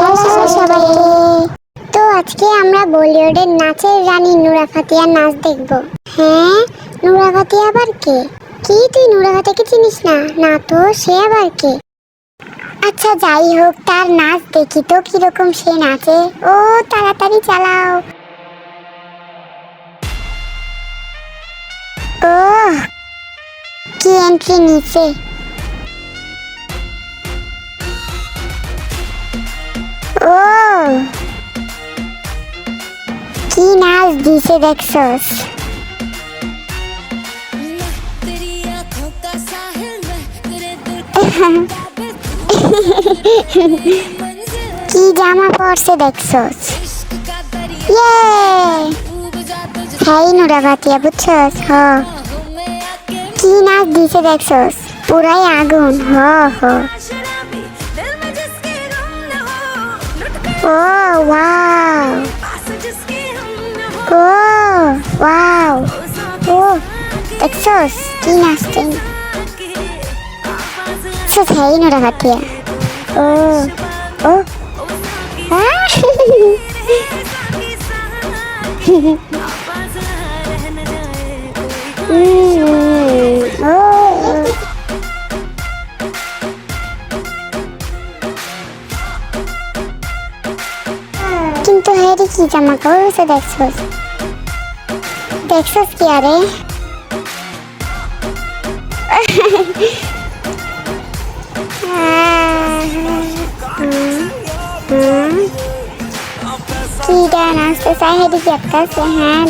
Hello সবাইকে। তো আজকে আমরা বলিউডের নাচের রানী নুরা ফাতিয়া নাচ দেখব। হ্যাঁ, নুরা ফাতিয়া আবার কে? কি তুই নুরা ফাতিয়াকে চিনিস না? না তো, সে আবার কে? আচ্ছা যাই হোক, তার নাচ দেখি তো কিরকম সে নাচে। ও তাড়াতাড়ি চালাও। ও কি এন্ট্রি নিচে। ও কি নাচ দিছে দেখছস? কি জামা পরছে দেখছস? ইয়ে হ্যাঁ নুরা ফাতিয়া বুঝছস? হ কি নাচ দিছে দেখছস? পুরাই আগুন। হ হ ও ওয়াও ও ওয়াও ও দেখছস কি নাচছে? হ্যাঁ নুরা ফাতিয়া। ও ও কিন্তু হেরি কি জামা কাপড় দেখছস? দেখছস কি আরে? কি ডান আসতে চাই হেরি কি একটা হ্যাঁ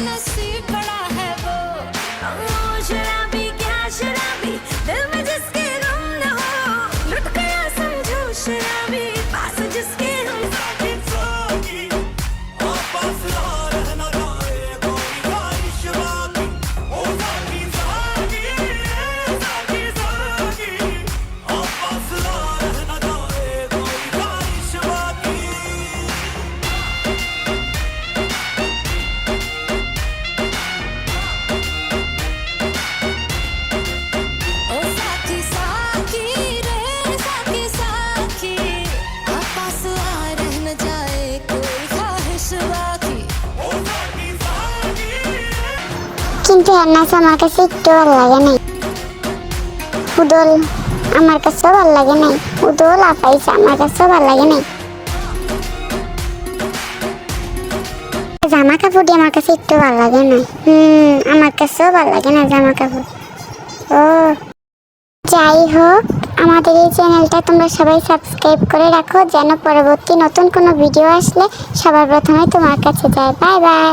नसीब बड़ा है वो शराबी क्या शराबी दिल में जिसके गम न हो लुट गया समझो शराबी पास जिसके हम साथी साथी वापस आ रहना जाए कोई ख्वाहिश बाकी ओ साथी साथी साथी साथी वापस आ रहना जाए कोई ख्वाहिश बाकी কিন্তু এর নাচ আমার কাছে একটু ভালো লাগে নাই। উদল আমার কাছেও ভালো লাগে নাই। উদল আপাইছে আমার কাছেও ভালো লাগে নাই। জামা কাপড় আমার কাছে একটু ভালো লাগে না। আমার কাছেও ভালো লাগে না জামা কাপড়। ও যাই হোক, আমাদের এই চ্যানেলটা তোমরা সবাই সাবস্ক্রাইব করে রাখো যেন পরবর্তী নতুন কোনো ভিডিও আসলে সবার প্রথমে তোমার কাছে যায়। Bye bye.